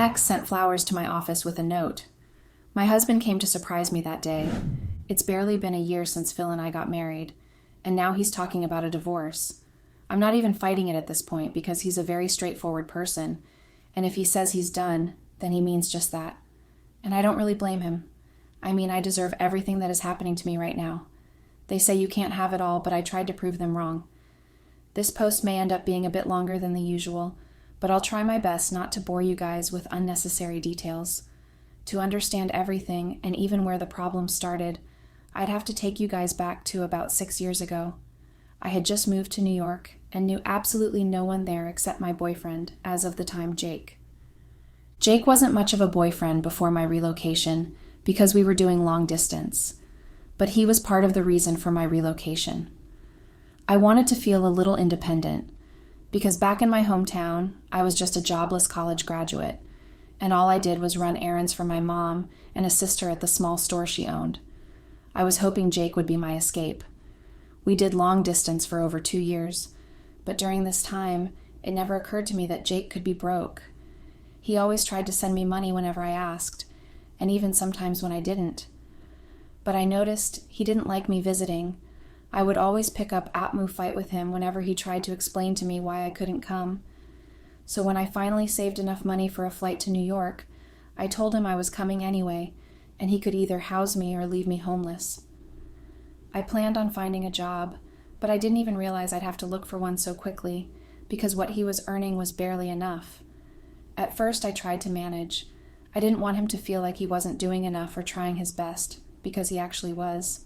ex sent flowers to my office with a note. My husband came to surprise me that day. It's barely been a year since Phil and I got married, and now he's talking about a divorce. I'm not even fighting it at this point because he's a very straightforward person, and if he says he's done, then he means just that. And I don't really blame him. I mean, I deserve everything that is happening to me right now. They say you can't have it all, but I tried to prove them wrong. This post may end up being a bit longer than the usual, but I'll try my best not to bore you guys with unnecessary details. To understand everything, and even where the problem started, I'd have to take you guys back to about 6 years ago. I had just moved to New York and knew absolutely no one there except my boyfriend, as of the time Jake. Jake wasn't much of a boyfriend before my relocation because we were doing long distance, but he was part of the reason for my relocation. I wanted to feel a little independent because back in my hometown, I was just a jobless college graduate, and all I did was run errands for my mom and assist her at the small store she owned. I was hoping Jake would be my escape. We did long distance for over 2 years, but during this time, it never occurred to me that Jake could be broke. He always tried to send me money whenever I asked, and even sometimes when I didn't. But I noticed he didn't like me visiting. I would always pick up at-move fight with him whenever he tried to explain to me why I couldn't come. So when I finally saved enough money for a flight to New York, I told him I was coming anyway, and he could either house me or leave me homeless. I planned on finding a job, but I didn't even realize I'd have to look for one so quickly, because what he was earning was barely enough. At first I tried to manage. I didn't want him to feel like he wasn't doing enough or trying his best, because he actually was.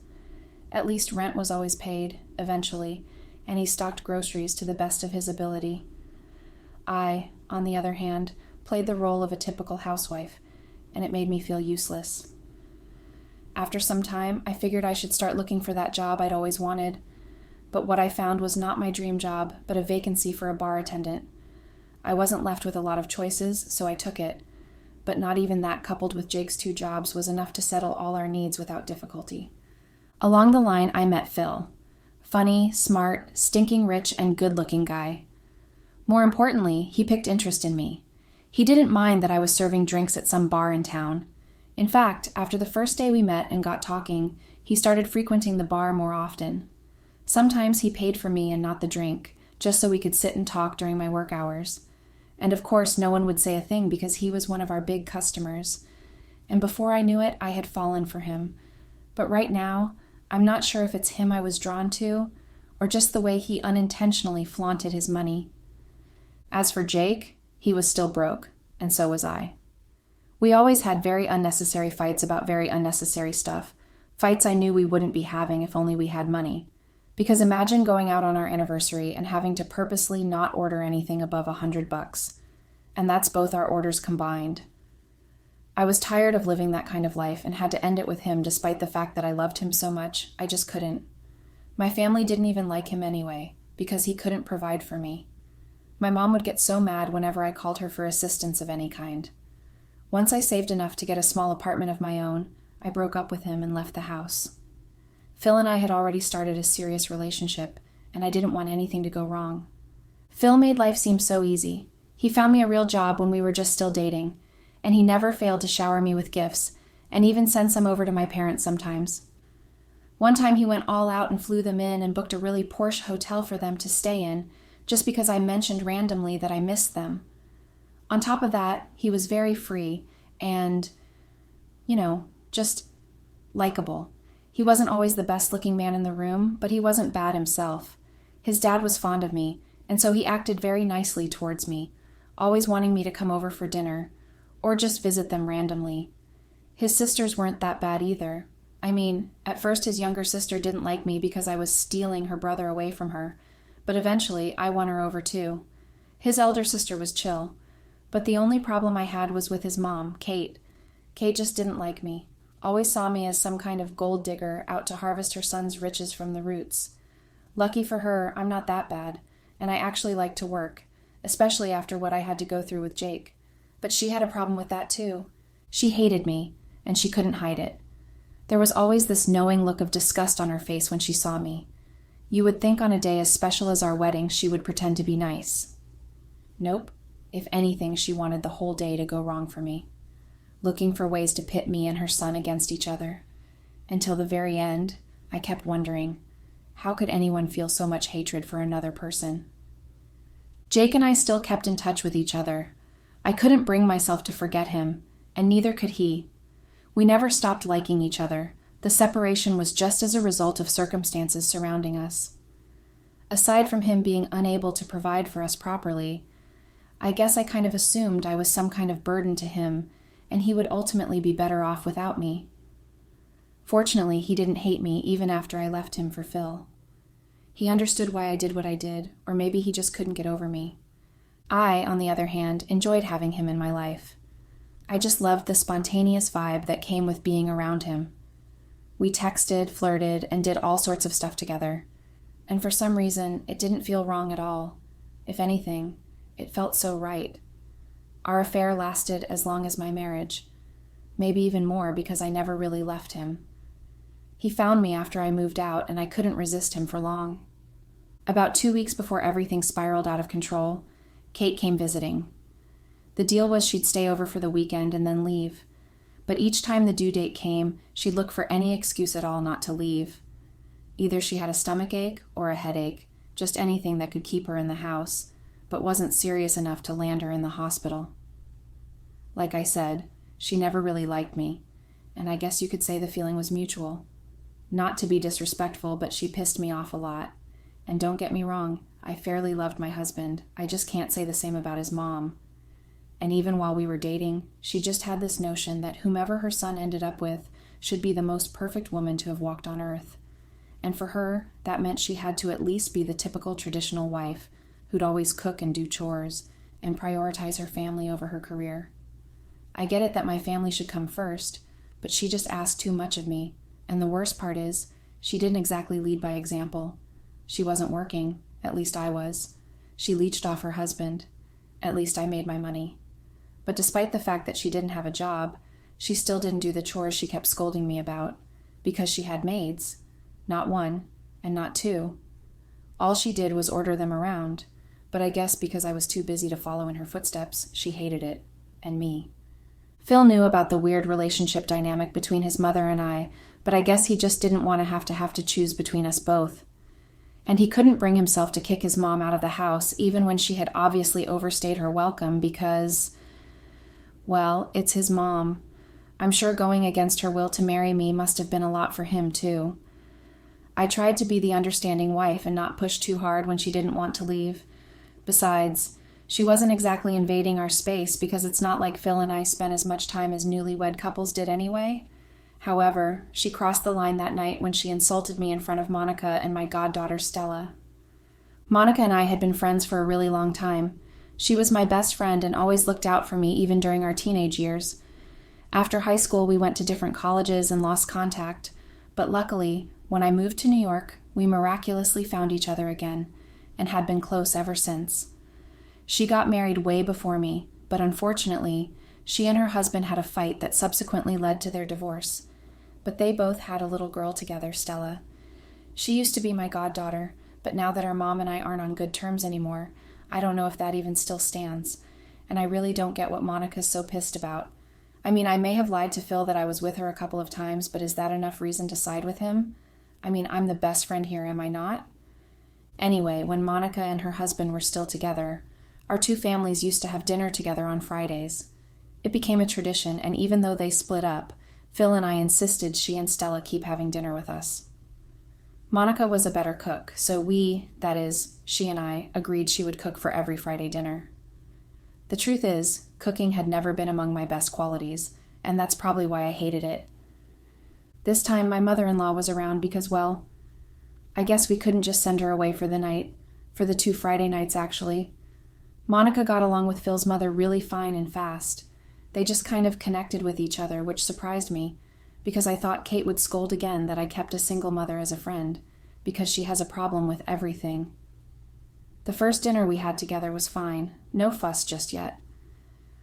At least rent was always paid, eventually, and he stocked groceries to the best of his ability. I, on the other hand, played the role of a typical housewife, and it made me feel useless. After some time, I figured I should start looking for that job I'd always wanted, but what I found was not my dream job, but a vacancy for a bar attendant. I wasn't left with a lot of choices, so I took it, but not even that coupled with Jake's 2 jobs was enough to settle all our needs without difficulty. Along the line, I met Phil. Funny, smart, stinking rich, and good-looking guy. More importantly, he picked interest in me. He didn't mind that I was serving drinks at some bar in town. In fact, after the first day we met and got talking, he started frequenting the bar more often. Sometimes he paid for me and not the drink, just so we could sit and talk during my work hours. And of course, no one would say a thing because he was one of our big customers. And before I knew it, I had fallen for him. But right now, I'm not sure if it's him I was drawn to, or just the way he unintentionally flaunted his money. As for Jake, he was still broke, and so was I. We always had very unnecessary fights about very unnecessary stuff, fights I knew we wouldn't be having if only we had money. Because imagine going out on our anniversary and having to purposely not order anything above $100, and that's both our orders combined. I was tired of living that kind of life and had to end it with him despite the fact that I loved him so much, I just couldn't. My family didn't even like him anyway, because he couldn't provide for me. My mom would get so mad whenever I called her for assistance of any kind. Once I saved enough to get a small apartment of my own, I broke up with him and left the house. Phil and I had already started a serious relationship, and I didn't want anything to go wrong. Phil made life seem so easy. He found me a real job when we were just still dating, and he never failed to shower me with gifts, and even send some over to my parents sometimes. One time he went all out and flew them in and booked a really Porsche hotel for them to stay in, just because I mentioned randomly that I missed them. On top of that, he was very free and, just likable. He wasn't always the best-looking man in the room, but he wasn't bad himself. His dad was fond of me, and so he acted very nicely towards me, always wanting me to come over for dinner, or just visit them randomly. His sisters weren't that bad either. I mean, at first his younger sister didn't like me because I was stealing her brother away from her, but eventually I won her over too. His elder sister was chill, but the only problem I had was with his mom, Kate. Kate just didn't like me, always saw me as some kind of gold digger out to harvest her son's riches from the roots. Lucky for her, I'm not that bad, and I actually like to work, especially after what I had to go through with Jake. But she had a problem with that too. She hated me, and she couldn't hide it. There was always this knowing look of disgust on her face when she saw me. You would think on a day as special as our wedding she would pretend to be nice. Nope, If anything, she wanted the whole day to go wrong for me, looking for ways to pit me and her son against each other. Until the very end, I kept wondering, how could anyone feel so much hatred for another person? Jake and I still kept in touch with each other. I couldn't bring myself to forget him, and neither could he. We never stopped liking each other. The separation was just as a result of circumstances surrounding us. Aside from him being unable to provide for us properly, I guess I kind of assumed I was some kind of burden to him, and he would ultimately be better off without me. Fortunately, he didn't hate me even after I left him for Phil. He understood why I did what I did, or maybe he just couldn't get over me. I, on the other hand, enjoyed having him in my life. I just loved the spontaneous vibe that came with being around him. We texted, flirted, and did all sorts of stuff together. And for some reason, it didn't feel wrong at all. If anything, it felt so right. Our affair lasted as long as my marriage. Maybe even more because I never really left him. He found me after I moved out, and I couldn't resist him for long. About 2 weeks before everything spiraled out of control, Kate came visiting. The deal was she'd stay over for the weekend and then leave. But each time the due date came, she'd look for any excuse at all not to leave. Either she had a stomachache or a headache, just anything that could keep her in the house, but wasn't serious enough to land her in the hospital. Like I said, she never really liked me, and I guess you could say the feeling was mutual. Not to be disrespectful, but she pissed me off a lot. And don't get me wrong, I fairly loved my husband. I just can't say the same about his mom. And even while we were dating, she just had this notion that whomever her son ended up with should be the most perfect woman to have walked on earth. And for her, that meant she had to at least be the typical traditional wife who'd always cook and do chores and prioritize her family over her career. I get it that my family should come first, but she just asked too much of me, and the worst part is, she didn't exactly lead by example. She wasn't working, at least I was. She leached off her husband. At least I made my money. But despite the fact that she didn't have a job, she still didn't do the chores she kept scolding me about, because she had maids. Not one, and not two. All she did was order them around, but I guess because I was too busy to follow in her footsteps, she hated it, and me. Phil knew about the weird relationship dynamic between his mother and I, but I guess he just didn't want to have to choose between us both. And he couldn't bring himself to kick his mom out of the house, even when she had obviously overstayed her welcome because, well, it's his mom. I'm sure going against her will to marry me must have been a lot for him, too. I tried to be the understanding wife and not push too hard when she didn't want to leave. Besides, she wasn't exactly invading our space because it's not like Phil and I spent as much time as newlywed couples did anyway. However, she crossed the line that night when she insulted me in front of Monica and my goddaughter Stella. Monica and I had been friends for a really long time. She was my best friend and always looked out for me even during our teenage years. After high school, we went to different colleges and lost contact, but luckily, when I moved to New York, we miraculously found each other again and had been close ever since. She got married way before me, but unfortunately, she and her husband had a fight that subsequently led to their divorce. But they both had a little girl together, Stella. She used to be my goddaughter, but now that our mom and I aren't on good terms anymore, I don't know if that even still stands, and I really don't get what Monica's so pissed about. I mean, I may have lied to Phil that I was with her a couple of times, but is that enough reason to side with him? I mean, I'm the best friend here, am I not? Anyway, when Monica and her husband were still together, our two families used to have dinner together on Fridays. It became a tradition, and even though they split up, Phil and I insisted she and Stella keep having dinner with us. Monica was a better cook, so we, that is, she and I, agreed she would cook for every Friday dinner. The truth is, cooking had never been among my best qualities, and that's probably why I hated it. This time my mother-in-law was around because, well, I guess we couldn't just send her away for the night, for the 2 Friday nights actually. Monica got along with Phil's mother really fine and fast. They just kind of connected with each other, which surprised me, because I thought Kate would scold again that I kept a single mother as a friend, because she has a problem with everything. The first dinner we had together was fine, no fuss just yet.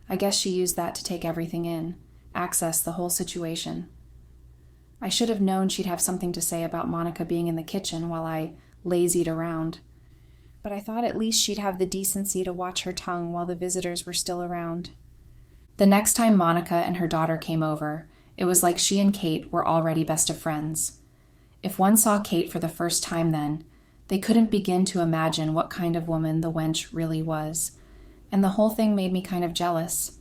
I guess she used that to take everything in, access the whole situation. I should have known she'd have something to say about Monica being in the kitchen while I lazied around. but I thought at least she'd have the decency to watch her tongue while the visitors were still around. The next time Monica and her daughter came over, it was like she and Kate were already best of friends. If one saw Kate for the first time then, they couldn't begin to imagine what kind of woman the wench really was, and the whole thing made me kind of jealous.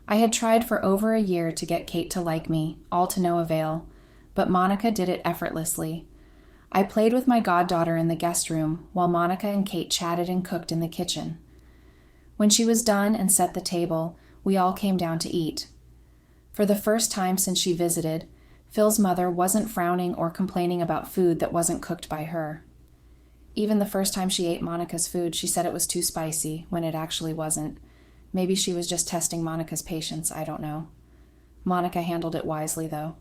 I had tried for over a year to get Kate to like me, all to no avail, but Monica did it effortlessly. I played with my goddaughter in the guest room while Monica and Kate chatted and cooked in the kitchen. When she was done and set the table, we all came down to eat. For the first time since she visited, Phil's mother wasn't frowning or complaining about food that wasn't cooked by her. Even the first time she ate Monica's food, she said it was too spicy, when it actually wasn't. Maybe she was just testing Monica's patience, I don't know. Monica handled it wisely, though.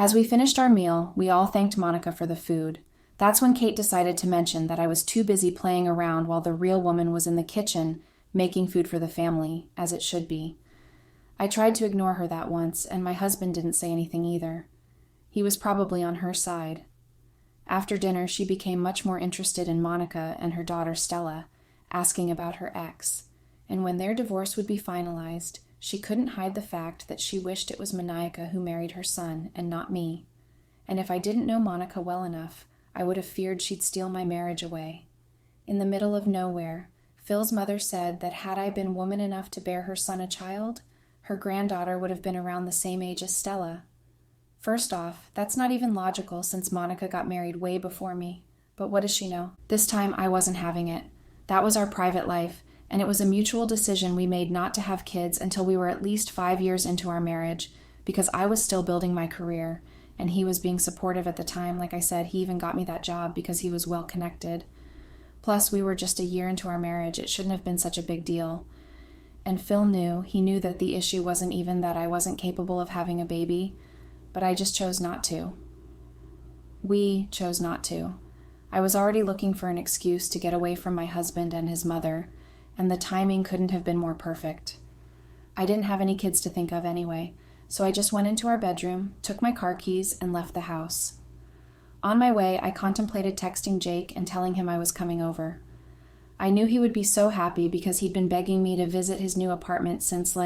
As we finished our meal, we all thanked Monica for the food. That's when Kate decided to mention that I was too busy playing around while the real woman was in the kitchen making food for the family, as it should be. I tried to ignore her that once, and my husband didn't say anything either. He was probably on her side. After dinner, she became much more interested in Monica and her daughter Stella, asking about her ex, and when their divorce would be finalized, she couldn't hide the fact that she wished it was Monica who married her son and not me, and if I didn't know Monica well enough, I would have feared she'd steal my marriage away. In the middle of nowhere, Phil's mother said that had I been woman enough to bear her son a child, her granddaughter would have been around the same age as Stella. First off, that's not even logical since Monica got married way before me, but what does she know? This time I wasn't having it. That was our private life, and it was a mutual decision we made not to have kids until we were at least 5 years into our marriage, because I was still building my career, and he was being supportive at the time. Like I said, he even got me that job because he was well connected. Plus, we were just a year into our marriage. It shouldn't have been such a big deal. And Phil knew. He knew that the issue wasn't even that I wasn't capable of having a baby, but I just chose not to. We chose not to. I was already looking for an excuse to get away from my husband and his mother, and the timing couldn't have been more perfect. I didn't have any kids to think of anyway, so I just went into our bedroom, took my car keys, and left the house. On my way, I contemplated texting Jake and telling him I was coming over. I knew he would be so happy because he'd been begging me to visit his new apartment since,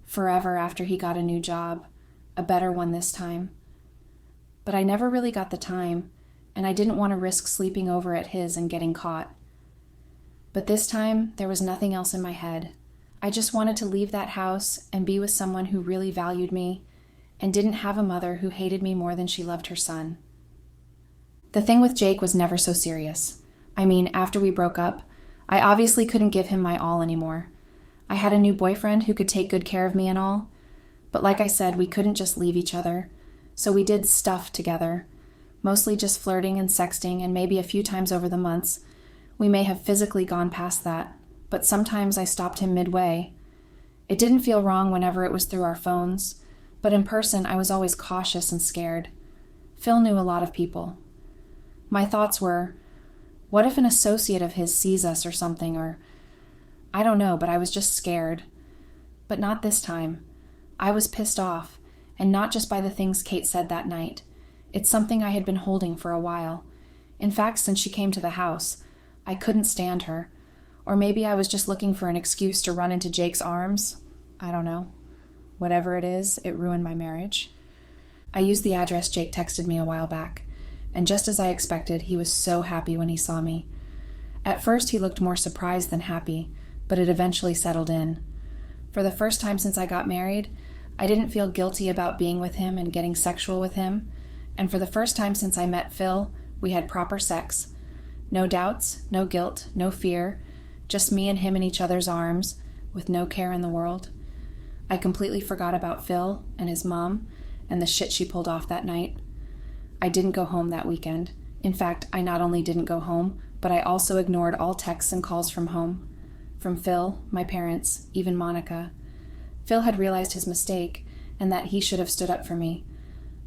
forever after he got a new job, a better one this time. But I never really got the time, and I didn't want to risk sleeping over at his and getting caught. But this time, there was nothing else in my head. I just wanted to leave that house and be with someone who really valued me and didn't have a mother who hated me more than she loved her son. The thing with Jake was never so serious. I mean, after we broke up, I obviously couldn't give him my all anymore. I had a new boyfriend who could take good care of me and all, but like I said, we couldn't just leave each other, so we did stuff together, mostly just flirting and sexting, and maybe a few times over the months. We may have physically gone past that, but sometimes I stopped him midway. It didn't feel wrong whenever it was through our phones, but in person I was always cautious and scared. Phil knew a lot of people. My thoughts were, what if an associate of his sees us or something, or I don't know, but I was just scared. But not this time. I was pissed off, and not just by the things Kate said that night. It's something I had been holding for a while. In fact, since she came to the house, I couldn't stand her. Or maybe I was just looking for an excuse to run into Jake's arms. I don't know. Whatever it is, it ruined my marriage. I used the address Jake texted me a while back, and just as I expected, he was so happy when he saw me. At first, he looked more surprised than happy, but it eventually settled in. For the first time since I got married, I didn't feel guilty about being with him and getting sexual with him, and for the first time since I met Phil, we had proper sex. No doubts, no guilt, no fear, just me and him in each other's arms, with no care in the world. I completely forgot about Phil and his mom and the shit she pulled off that night. I didn't go home that weekend. In fact, I not only didn't go home, but I also ignored all texts and calls from home. From Phil, my parents, even Monica. Phil had realized his mistake and that he should have stood up for me.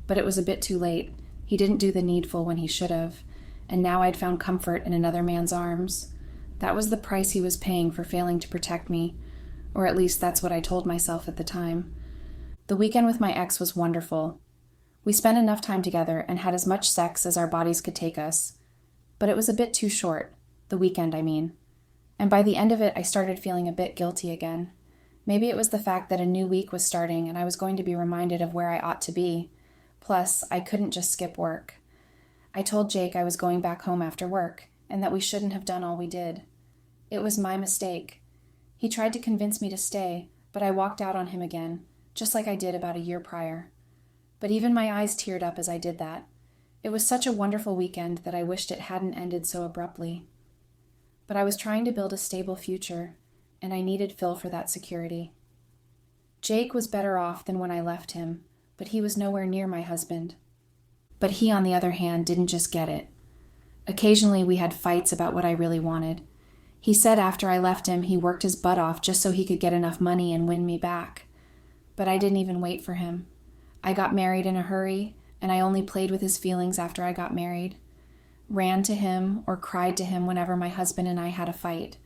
But it was a bit too late. He didn't do the needful when he should have, and now I'd found comfort in another man's arms. That was the price he was paying for failing to protect me, or at least that's what I told myself at the time. The weekend with my ex was wonderful. We spent enough time together and had as much sex as our bodies could take us, but it was a bit too short. The weekend, I mean. And by the end of it, I started feeling a bit guilty again. Maybe it was the fact that a new week was starting and I was going to be reminded of where I ought to be. Plus, I couldn't just skip work. I told Jake I was going back home after work and that we shouldn't have done all we did. It was my mistake. He tried to convince me to stay, but I walked out on him again, just like I did about a year prior. But even my eyes teared up as I did that. It was such a wonderful weekend that I wished it hadn't ended so abruptly. But I was trying to build a stable future, and I needed Phil for that security. Jake was better off than when I left him, but he was nowhere near my husband. But he, on the other hand, didn't just get it. Occasionally we had fights about what I really wanted. He said after I left him he worked his butt off just so he could get enough money and win me back. But I didn't even wait for him. I got married in a hurry, and I only played with his feelings after I got married. Ran to him or cried to him whenever my husband and I had a fight.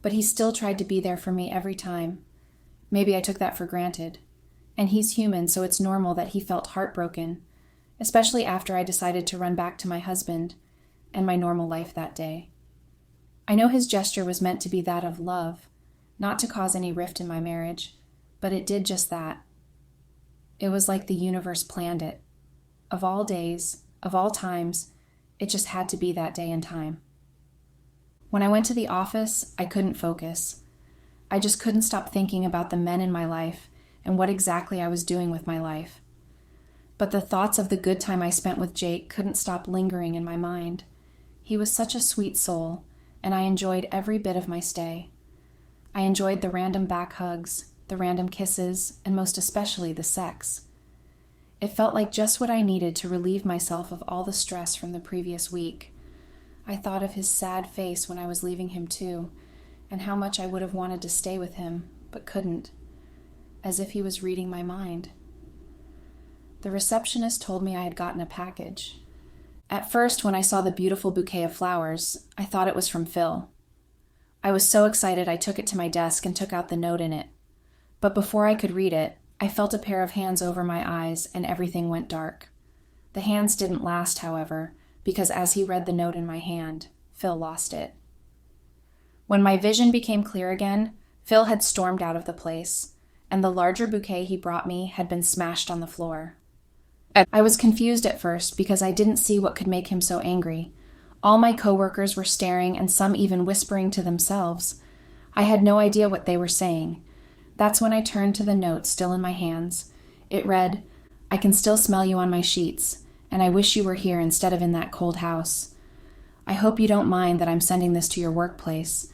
But he still tried to be there for me every time. Maybe I took that for granted. And he's human, so it's normal that he felt heartbroken, especially after I decided to run back to my husband and my normal life that day. I know his gesture was meant to be that of love, not to cause any rift in my marriage, but it did just that. It was like the universe planned it. Of all days, of all times, it just had to be that day and time. When I went to the office, I couldn't focus. I just couldn't stop thinking about the men in my life and what exactly I was doing with my life. But the thoughts of the good time I spent with Jake couldn't stop lingering in my mind. He was such a sweet soul, and I enjoyed every bit of my stay. I enjoyed the random back hugs, the random kisses, and most especially the sex. It felt like just what I needed to relieve myself of all the stress from the previous week. I thought of his sad face when I was leaving him too, and how much I would have wanted to stay with him, but couldn't, as if he was reading my mind. The receptionist told me I had gotten a package. At first, when I saw the beautiful bouquet of flowers, I thought it was from Phil. I was so excited I took it to my desk and took out the note in it. But before I could read it, I felt a pair of hands over my eyes and everything went dark. The hands didn't last, however, because as he read the note in my hand, Phil lost it. When my vision became clear again, Phil had stormed out of the place, and the larger bouquet he brought me had been smashed on the floor. I was confused at first because I didn't see what could make him so angry. All my coworkers were staring and some even whispering to themselves. I had no idea what they were saying. That's when I turned to the note still in my hands. It read, "I can still smell you on my sheets, and I wish you were here instead of in that cold house. I hope you don't mind that I'm sending this to your workplace,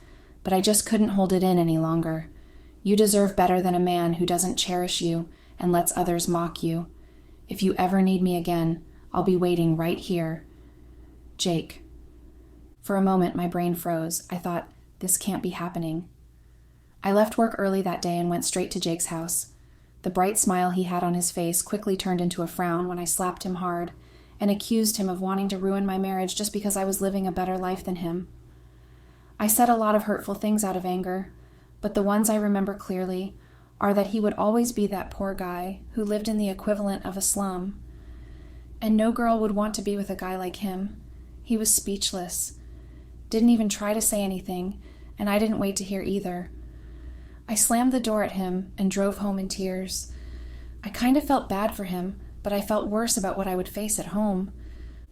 but I just couldn't hold it in any longer. You deserve better than a man who doesn't cherish you and lets others mock you. If you ever need me again, I'll be waiting right here. Jake." For a moment, my brain froze. I thought, this can't be happening. I left work early that day and went straight to Jake's house. The bright smile he had on his face quickly turned into a frown when I slapped him hard and accused him of wanting to ruin my marriage just because I was living a better life than him. I said a lot of hurtful things out of anger, but the ones I remember clearly are that he would always be that poor guy who lived in the equivalent of a slum. And no girl would want to be with a guy like him. He was speechless, didn't even try to say anything, and I didn't wait to hear either. I slammed the door at him and drove home in tears. I kind of felt bad for him, but I felt worse about what I would face at home.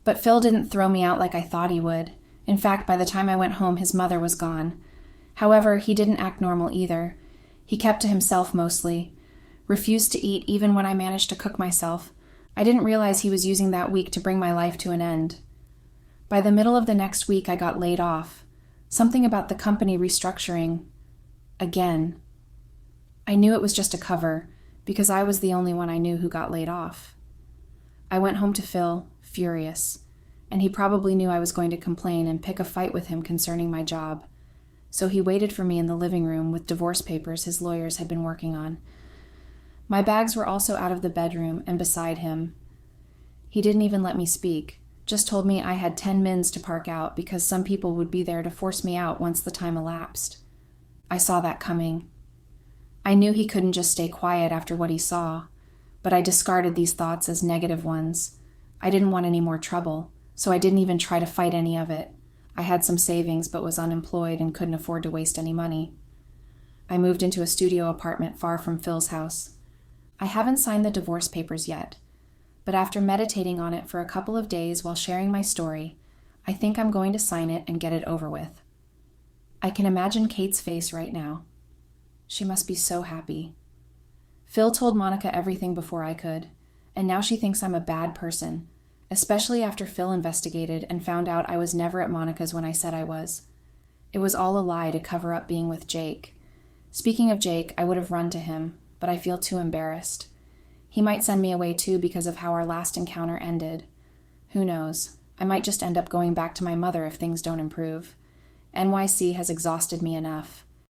But Phil didn't throw me out like I thought he would. In fact, by the time I went home, his mother was gone. However, he didn't act normal either. He kept to himself mostly, refused to eat even when I managed to cook myself. I didn't realize he was using that week to bring my life to an end. By the middle of the next week, I got laid off. Something about the company restructuring. Again. I knew it was just a cover, because I was the only one I knew who got laid off. I went home to Phil, furious, and he probably knew I was going to complain and pick a fight with him concerning my job. So he waited for me in the living room with divorce papers his lawyers had been working on. My bags were also out of the bedroom and beside him. He didn't even let me speak, just told me I had 10 mins to park out because some people would be there to force me out once the time elapsed. I saw that coming. I knew he couldn't just stay quiet after what he saw, but I discarded these thoughts as negative ones. I didn't want any more trouble, so I didn't even try to fight any of it. I had some savings but was unemployed and couldn't afford to waste any money. I moved into a studio apartment far from Phil's house. I haven't signed the divorce papers yet, but after meditating on it for a couple of days while sharing my story, I think I'm going to sign it and get it over with. I can imagine Kate's face right now. She must be so happy. Phil told Monica everything before I could, and now she thinks I'm a bad person, especially after Phil investigated and found out I was never at Monica's when I said I was. It was all a lie to cover up being with Jake. Speaking of Jake, I would have run to him, but I feel too embarrassed. He might send me away too because of how our last encounter ended. Who knows? I might just end up going back to my mother if things don't improve. NYC has exhausted me enough.